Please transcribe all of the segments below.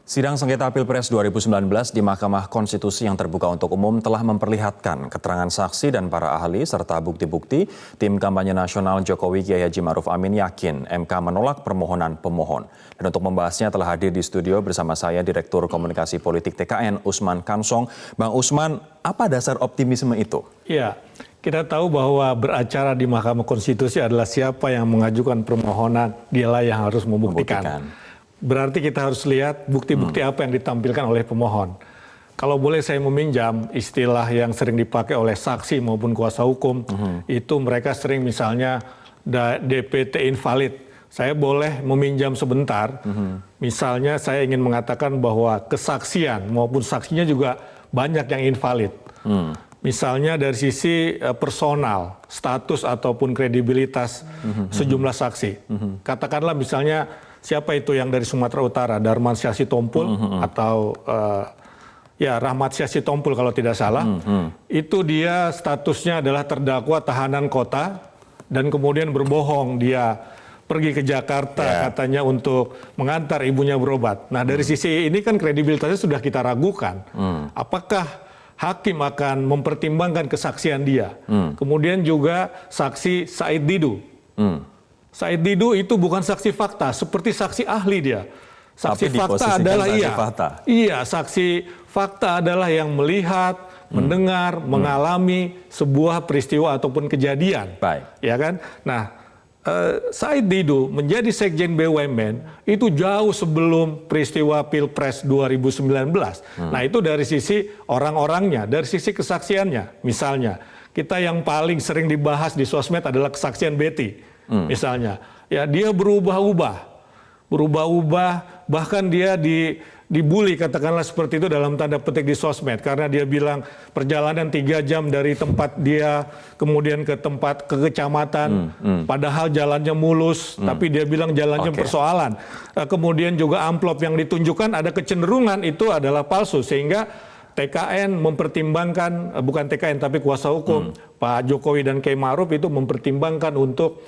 Sidang sengketa Pilpres 2019 di Mahkamah Konstitusi yang terbuka untuk umum telah memperlihatkan keterangan saksi dan para ahli serta bukti-bukti. Tim kampanye nasional Jokowi Kiai Haji Ma'ruf Amin yakin MK menolak permohonan pemohon. Dan untuk membahasnya telah hadir di studio bersama saya Direktur Komunikasi Politik TKN Usman Kansong. Bang Usman, apa dasar optimisme itu? Ya, kita tahu bahwa beracara di Mahkamah Konstitusi adalah siapa yang mengajukan permohonan, dialah yang harus membuktikan. Berarti kita harus lihat bukti-bukti apa yang ditampilkan oleh pemohon. Kalau boleh saya meminjam istilah yang sering dipakai oleh saksi maupun kuasa hukum, itu mereka sering misalnya DPT invalid. Saya boleh meminjam sebentar, misalnya saya ingin mengatakan bahwa kesaksian maupun saksinya juga banyak yang invalid. Misalnya dari sisi personal, status ataupun kredibilitas sejumlah saksi. Katakanlah misalnya siapa itu yang dari Sumatera Utara, Darman Syah Sitompul atau Rahmat Syah Sitompul kalau tidak salah, itu dia statusnya adalah terdakwa tahanan kota dan kemudian berbohong dia pergi ke Jakarta katanya untuk mengantar ibunya berobat. Nah dari sisi ini kan kredibilitasnya sudah kita ragukan. Apakah hakim akan mempertimbangkan kesaksian dia? Kemudian juga saksi Said Didu. Said Didu itu bukan saksi fakta, seperti saksi ahli dia. Saksi fakta adalah saksi fakta adalah yang melihat, mendengar, mengalami sebuah peristiwa ataupun kejadian. Ya kan? Nah, Said Didu menjadi Sekjen BUMN itu jauh sebelum peristiwa Pilpres 2019. Nah, itu dari sisi orang-orangnya, dari sisi kesaksiannya. Misalnya, kita yang paling sering dibahas di sosmed adalah kesaksian Betty. Misalnya, ya dia berubah-ubah, bahkan dia dibully katakanlah seperti itu dalam tanda petik di sosmed karena dia bilang perjalanan 3 jam dari tempat dia kemudian ke kecamatan, padahal jalannya mulus, tapi dia bilang jalannya persoalan. Kemudian juga amplop yang ditunjukkan ada kecenderungan itu adalah palsu sehingga TKN mempertimbangkan, bukan TKN tapi kuasa hukum Pak Jokowi dan Kiai Ma'ruf itu mempertimbangkan untuk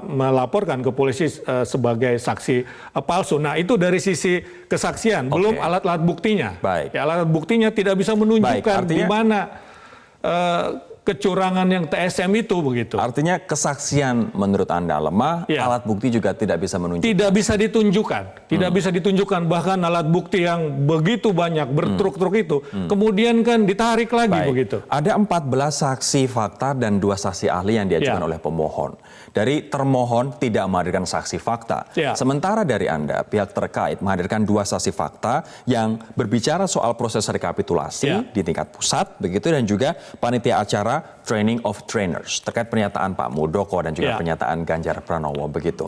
melaporkan ke polisi sebagai saksi palsu. Nah itu dari sisi kesaksian, belum alat-alat buktinya. Ya, alat buktinya tidak bisa menunjukkan di mana kecurangan yang TSM itu begitu. Artinya kesaksian menurut Anda lemah, alat bukti juga tidak bisa menunjukkan. Tidak bisa ditunjukkan, tidak bisa ditunjukkan, bahkan alat bukti yang begitu banyak bertruk-truk itu kemudian kan ditarik lagi begitu. Ada 14 saksi fakta dan 2 saksi ahli yang diajukan oleh pemohon. Dari termohon tidak menghadirkan saksi fakta. Sementara dari Anda, pihak terkait menghadirkan 2 saksi fakta yang berbicara soal proses rekapitulasi di tingkat pusat begitu dan juga panitia acara Training of Trainers terkait pernyataan Pak Muldoko dan juga pernyataan Ganjar Pranowo begitu.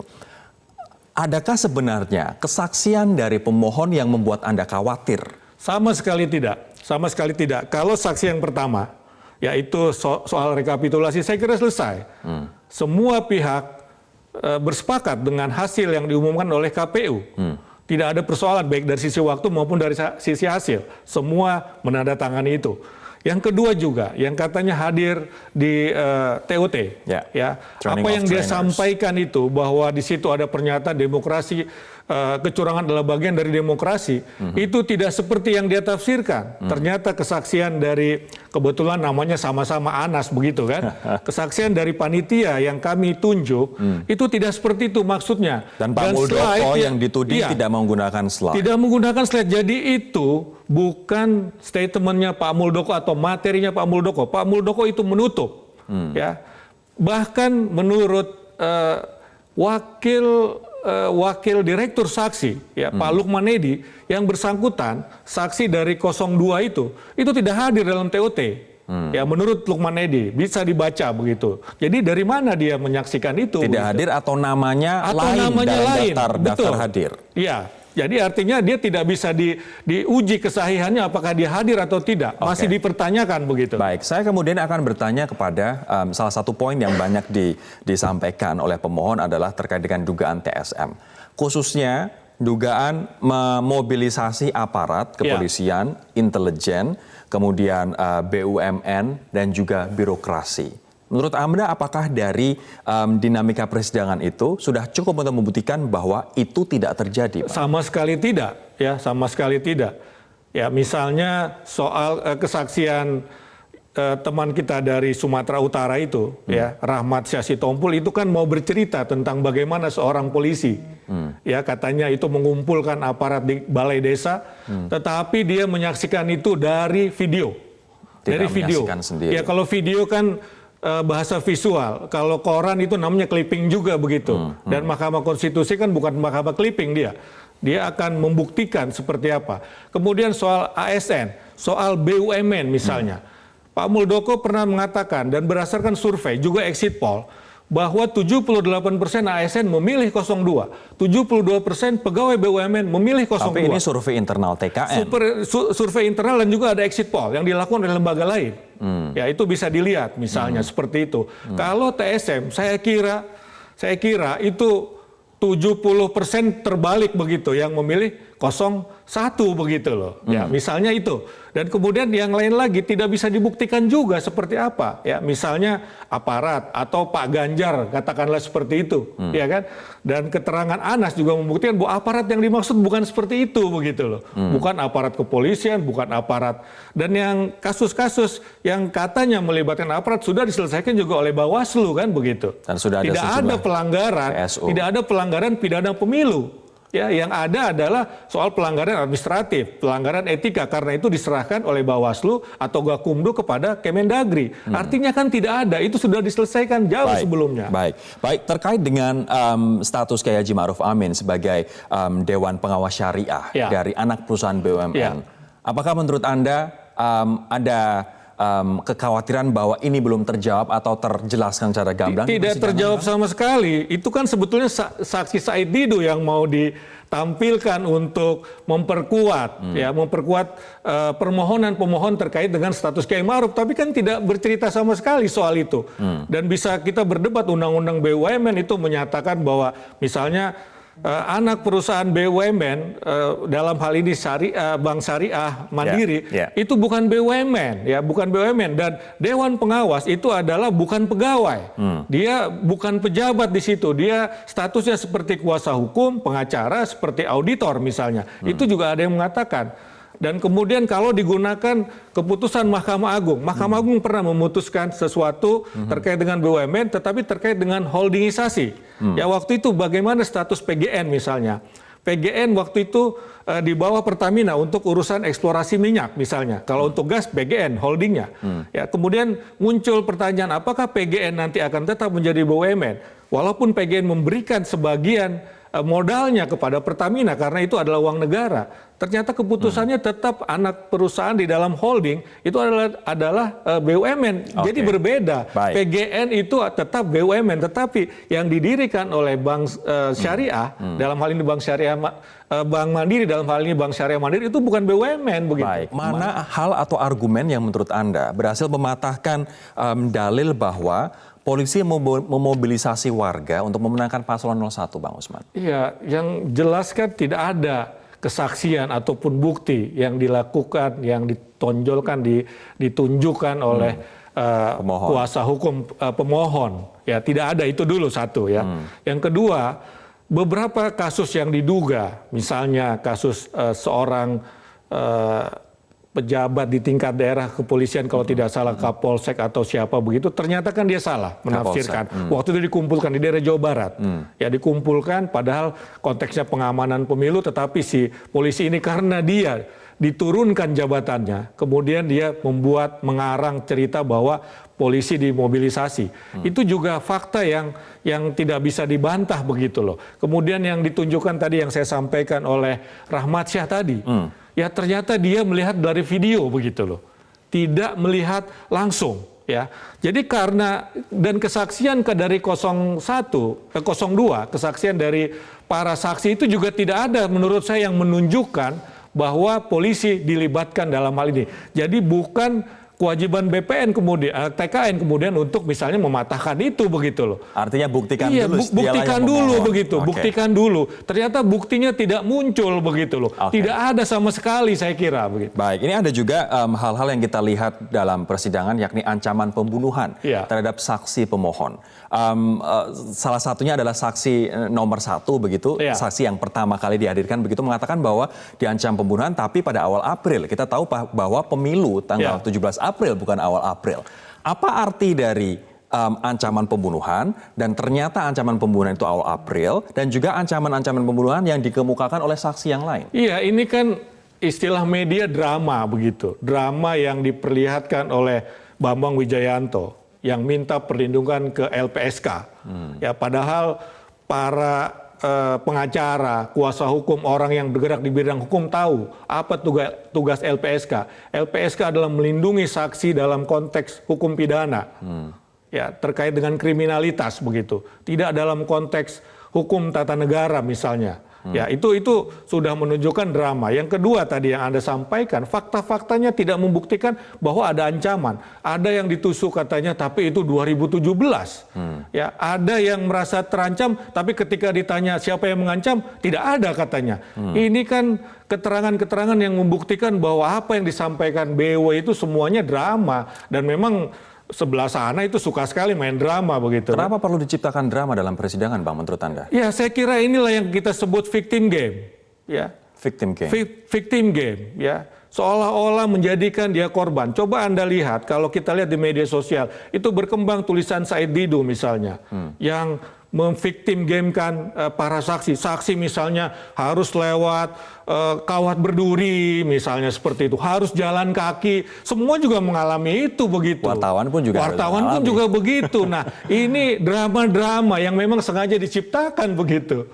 Adakah sebenarnya kesaksian dari pemohon yang membuat Anda khawatir? Sama sekali tidak, sama sekali tidak. Kalau saksi yang pertama, yaitu soal rekapitulasi, saya kira selesai. Semua pihak bersepakat dengan hasil yang diumumkan oleh KPU. Tidak ada persoalan baik dari sisi waktu maupun dari sisi hasil. Semua menandatangani itu. Yang kedua juga, yang katanya hadir di TOT, apa yang dia sampaikan itu bahwa di situ ada pernyataan demokrasi, kecurangan adalah bagian dari demokrasi, itu tidak seperti yang dia tafsirkan. Ternyata kesaksian dari, kebetulan namanya sama-sama Anas begitu kan, kesaksian dari panitia yang kami tunjuk, itu tidak seperti itu maksudnya. Dan Pak Muldoko yang dituding tidak menggunakan slide. Tidak menggunakan slide, jadi itu bukan statementnya Pak Muldoko atau materinya Pak Muldoko. Pak Muldoko itu menutup, bahkan menurut wakil direktur saksi, Pak Lukman Edi, yang bersangkutan saksi dari 02 itu tidak hadir dalam TOT. Menurut Lukman Edi bisa dibaca begitu. Jadi dari mana dia menyaksikan itu? Tidak hadir atau namanya lain dalam daftar hadir. Jadi artinya dia tidak bisa diuji kesahihannya apakah dia hadir atau tidak. Masih dipertanyakan begitu. Baik, saya kemudian akan bertanya kepada salah satu poin yang banyak disampaikan oleh pemohon adalah terkait dengan dugaan TSM. Khususnya dugaan memobilisasi aparat kepolisian, intelijen, kemudian BUMN dan juga birokrasi. Menurut Anda, apakah dari dinamika persidangan itu sudah cukup untuk membuktikan bahwa itu tidak terjadi, Pak? Sama sekali tidak, ya, sama sekali tidak. Ya, misalnya soal kesaksian teman kita dari Sumatera Utara itu, ya, Rahmat Syah Sitompul itu kan mau bercerita tentang bagaimana seorang polisi, ya, katanya itu mengumpulkan aparat di balai desa, tetapi dia menyaksikan itu dari video, Tidak menyaksikan sendiri. Ya, kalau video kan bahasa visual, kalau koran itu namanya clipping juga begitu, dan Mahkamah Konstitusi kan bukan Mahkamah clipping dia akan membuktikan seperti apa. Kemudian soal ASN, soal BUMN misalnya. Pak Muldoko pernah mengatakan dan berdasarkan survei juga exit poll bahwa 78% ASN memilih 02, 72% pegawai BUMN memilih 02. Tapi ini survei internal TKN. Survei internal dan juga ada exit poll yang dilakukan oleh lembaga lain. Ya, itu bisa dilihat misalnya seperti itu. Kalau TSM saya kira itu 70% terbalik begitu yang memilih 01 begitu loh. Ya, misalnya itu. Dan kemudian yang lain lagi tidak bisa dibuktikan juga seperti apa. Ya, misalnya aparat atau Pak Ganjar katakanlah seperti itu, ya kan? Dan keterangan Anas juga membuktikan bahwa aparat yang dimaksud bukan seperti itu begitu loh. Bukan aparat kepolisian, bukan aparat. Dan yang kasus-kasus yang katanya melibatkan aparat sudah diselesaikan juga oleh Bawaslu kan begitu. Dan sudah ada tidak ada pelanggaran, PSU. tidak ada pelanggaran pidana pemilu. Ya, yang ada adalah soal pelanggaran administratif, pelanggaran etika, karena itu diserahkan oleh Bawaslu atau Gakumdu kepada Kemendagri. Artinya kan tidak ada, itu sudah diselesaikan jauh sebelumnya. Baik. Terkait dengan status Kiai Haji Ma'ruf Amin sebagai Dewan Pengawas Syariah dari anak perusahaan BUMN, apakah menurut Anda ada kekhawatiran bahwa ini belum terjawab atau terjelaskan secara gamblang? Tidak terjawab sama sekali. Itu kan sebetulnya saksi Said Didu yang mau ditampilkan untuk memperkuat permohonan pemohon terkait dengan status Kiai Ma'ruf, tapi kan tidak bercerita sama sekali soal itu. Dan bisa kita berdebat, undang-undang BUMN itu menyatakan bahwa misalnya anak perusahaan BUMN dalam hal ini Bank Syariah Mandiri itu bukan BUMN, ya, bukan BUMN, dan Dewan Pengawas itu adalah bukan pegawai, dia bukan pejabat di situ, dia statusnya seperti kuasa hukum, pengacara, seperti auditor misalnya, itu juga ada yang mengatakan. Dan kemudian kalau digunakan keputusan Mahkamah Agung pernah memutuskan sesuatu terkait dengan BUMN, tetapi terkait dengan holdingisasi. Ya, waktu itu bagaimana status PGN misalnya. PGN waktu itu di bawah Pertamina untuk urusan eksplorasi minyak misalnya. Kalau untuk gas PGN holdingnya. Ya, kemudian muncul pertanyaan apakah PGN nanti akan tetap menjadi BUMN walaupun PGN memberikan sebagian modalnya kepada Pertamina karena itu adalah uang negara. Ternyata keputusannya tetap anak perusahaan di dalam holding itu adalah BUMN. Jadi berbeda. PGN itu tetap BUMN, tetapi yang didirikan oleh Bank Syariah dalam hal ini Bank Syariah Bank Mandiri, dalam hal ini Bank Syariah Mandiri itu bukan BUMN begitu. Mana hal atau argumen yang menurut Anda berhasil mematahkan dalil bahwa polisi memobilisasi warga untuk memenangkan paslon 01, Bang Usman? Iya, yang jelas kan tidak ada kesaksian ataupun bukti yang dilakukan, yang ditonjolkan, ditunjukkan oleh kuasa hukum pemohon. Ya, tidak ada, itu dulu satu ya. Yang kedua, beberapa kasus yang diduga, misalnya kasus seorang pejabat di tingkat daerah kepolisian kalau tidak salah Kapolsek atau siapa begitu, ternyata kan dia salah menafsirkan. Waktu itu dikumpulkan di daerah Jawa Barat. Ya, dikumpulkan padahal konteksnya pengamanan pemilu, tetapi si polisi ini karena dia diturunkan jabatannya, kemudian dia mengarang cerita bahwa polisi dimobilisasi. Itu juga fakta yang tidak bisa dibantah begitu loh. Kemudian yang ditunjukkan tadi yang saya sampaikan oleh Rahmat Syah tadi, ya ternyata dia melihat dari video begitu loh, tidak melihat langsung. Ya, jadi karena dan kesaksian dari 02, kesaksian dari para saksi itu juga tidak ada menurut saya yang menunjukkan bahwa polisi dilibatkan dalam hal ini. Jadi bukan kewajiban BPN kemudian TKN kemudian untuk misalnya mematahkan itu begitu loh. Artinya buktikan iya, dulu. buktikan dulu begitu. Okay. Buktikan dulu. Ternyata buktinya tidak muncul begitu loh. Okay. Tidak ada sama sekali saya kira begitu. Baik, ini ada juga hal-hal yang kita lihat dalam persidangan yakni ancaman pembunuhan terhadap saksi pemohon. Salah satunya adalah saksi nomor 1 begitu, saksi yang pertama kali dihadirkan begitu mengatakan bahwa diancam pembunuhan tapi pada awal April. Kita tahu bahwa pemilu tanggal 17 April bukan awal April. Apa arti dari ancaman pembunuhan dan ternyata ancaman pembunuhan itu awal April dan juga ancaman-ancaman pembunuhan yang dikemukakan oleh saksi yang lain? Iya, ini kan istilah media drama begitu. Drama yang diperlihatkan oleh Bambang Wijayanto yang minta perlindungan ke LPSK. Ya, padahal para pengacara, kuasa hukum, orang yang bergerak di bidang hukum tahu apa tugas LPSK. LPSK adalah melindungi saksi dalam konteks hukum pidana, ya terkait dengan kriminalitas begitu. Tidak dalam konteks hukum tata negara misalnya. Ya itu sudah menunjukkan drama. Yang kedua tadi yang Anda sampaikan, fakta-faktanya tidak membuktikan bahwa ada ancaman. Ada yang ditusuk katanya, tapi itu 2017. Ya ada yang merasa terancam, tapi ketika ditanya siapa yang mengancam, tidak ada katanya. Ini kan keterangan-keterangan yang membuktikan bahwa apa yang disampaikan BW itu semuanya drama dan memang sebelah sana itu suka sekali main drama begitu. Kenapa perlu diciptakan drama dalam persidangan, Bang, menurut Anda? Ya, saya kira inilah yang kita sebut victim game, ya. Victim game. Victim game, ya. Seolah-olah menjadikan dia korban. Coba Anda lihat, kalau kita lihat di media sosial, itu berkembang tulisan Said Didu misalnya, yang memviktim gamekan para saksi. Saksi misalnya harus lewat kawat berduri misalnya seperti itu. Harus jalan kaki. Semua juga mengalami itu begitu. Wartawan pun juga begitu. Nah, ini drama-drama yang memang sengaja diciptakan begitu.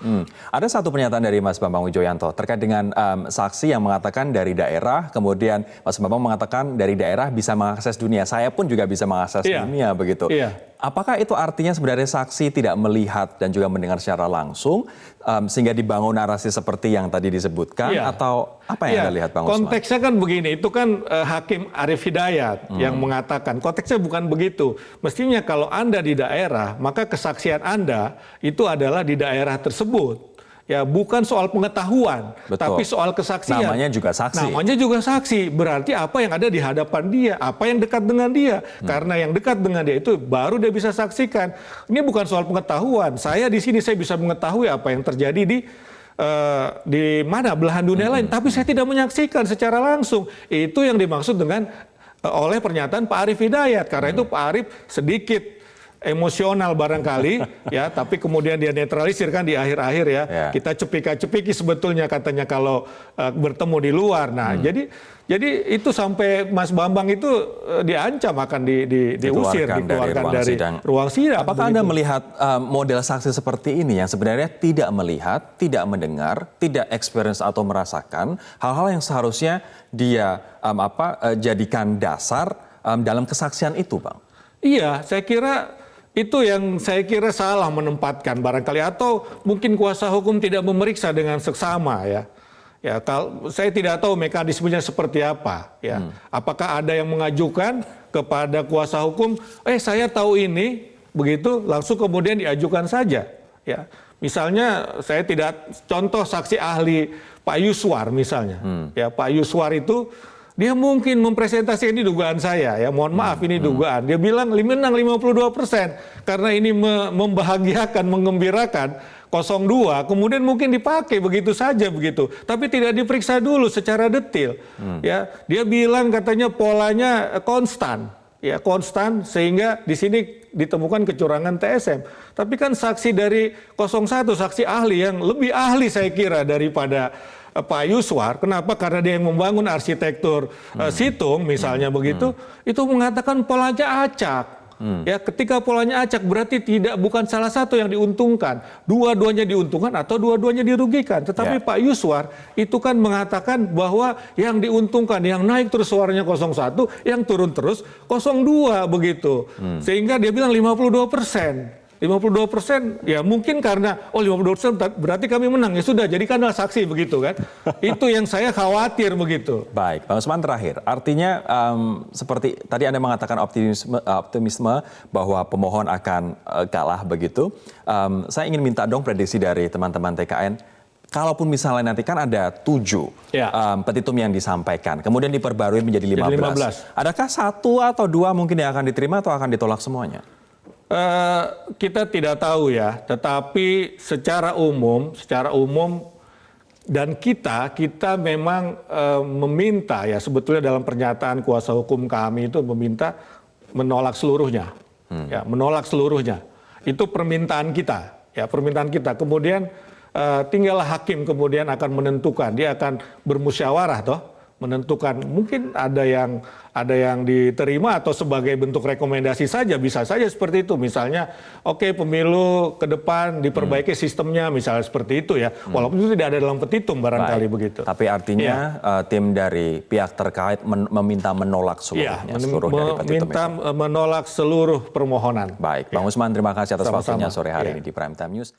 Ada satu pernyataan dari Mas Bambang Wijoyanto terkait dengan saksi yang mengatakan dari daerah, kemudian Mas Bambang mengatakan dari daerah bisa mengakses dunia. Saya pun juga bisa mengakses dunia begitu. Apakah itu artinya sebenarnya saksi tidak melihat dan juga mendengar secara langsung sehingga dibangun narasi seperti yang tadi disebutkan atau apa yang Anda lihat, Bang Usman? Konteksnya kan begini, itu kan Hakim Arief Hidayat yang mengatakan konteksnya bukan begitu. Mestinya kalau Anda di daerah, maka kesaksian Anda itu adalah di daerah tersebut. Ya, bukan soal pengetahuan, tapi soal kesaksian. Namanya juga saksi. Namanya juga saksi. Berarti apa yang ada di hadapan dia, apa yang dekat dengan dia. Karena yang dekat dengan dia itu baru dia bisa saksikan. Ini bukan soal pengetahuan. Saya di sini saya bisa mengetahui apa yang terjadi di mana belahan dunia lain, tapi saya tidak menyaksikan secara langsung. Itu yang dimaksud dengan oleh pernyataan Pak Arief Hidayat. Karena itu Pak Arief sedikit emosional barangkali ya, tapi kemudian dia netralisir kan di akhir-akhir ya. Kita cepika-cepiki sebetulnya katanya kalau bertemu di luar. Nah, jadi itu sampai Mas Bambang itu diancam akan diusir, dikeluarkan dari ruang sidang. Apakah Anda melihat model saksi seperti ini yang sebenarnya tidak melihat, tidak mendengar, tidak experience atau merasakan hal-hal yang seharusnya dia jadikan dasar dalam kesaksian itu, Bang? Iya, saya kira itu yang saya kira salah menempatkan barangkali, atau mungkin kuasa hukum tidak memeriksa dengan seksama ya. Ya, kalau saya tidak tahu mekanismenya seperti apa ya. Apakah ada yang mengajukan kepada kuasa hukum, saya tahu ini begitu langsung kemudian diajukan saja ya. Misalnya saya tidak contoh saksi ahli Pak Yuswar misalnya. Ya, Pak Yuswar itu dia mungkin mempresentasikan ini dugaan saya ya, mohon maaf ini dugaan. Dia bilang menang 52% karena ini membahagiakan, mengembirakan 02, kemudian mungkin dipakai begitu saja begitu. Tapi tidak diperiksa dulu secara detail. Ya, dia bilang katanya polanya konstan. Ya, konstan sehingga di sini ditemukan kecurangan TSM. Tapi kan saksi dari 01, saksi ahli yang lebih ahli saya kira daripada Pak Yuswar. Kenapa? Karena dia yang membangun arsitektur situng misalnya begitu, itu mengatakan polanya acak. Ya, ketika polanya acak berarti bukan salah satu yang diuntungkan, dua-duanya diuntungkan atau dua-duanya dirugikan. Tetapi Pak Yuswar itu kan mengatakan bahwa yang diuntungkan, yang naik terus suaranya 01, yang turun terus 02 begitu. Sehingga dia bilang 52%. 52% ya mungkin karena 52% berarti kami menang, ya sudah jadikanlah saksi begitu kan. Itu yang saya khawatir begitu. Baik, Bang Usman terakhir, artinya seperti tadi Anda mengatakan optimisme bahwa pemohon akan kalah begitu. Saya ingin minta dong prediksi dari teman-teman TKN. Kalaupun misalnya nanti kan ada 7 petitum yang disampaikan, kemudian diperbarui menjadi 15. Adakah 1 atau 2 mungkin yang akan diterima atau akan ditolak semuanya? Kita tidak tahu ya, tetapi secara umum dan kita memang meminta ya, sebetulnya dalam pernyataan kuasa hukum kami itu meminta menolak seluruhnya, ya menolak seluruhnya. Itu permintaan kita, ya permintaan kita. Kemudian tinggal hakim kemudian akan menentukan, dia akan bermusyawarah toh, menentukan mungkin ada yang diterima atau sebagai bentuk rekomendasi saja, bisa saja seperti itu. Misalnya oke, pemilu ke depan diperbaiki sistemnya, misalnya seperti itu ya, walaupun itu tidak ada dalam petitum barangkali begitu. Tapi artinya tim dari pihak terkait meminta menolak seluruhnya, seluruh dari petitum itu. Menolak seluruh permohonan. Baik, Bang Usman terima kasih atas waktunya sore hari ini di Prime Time News.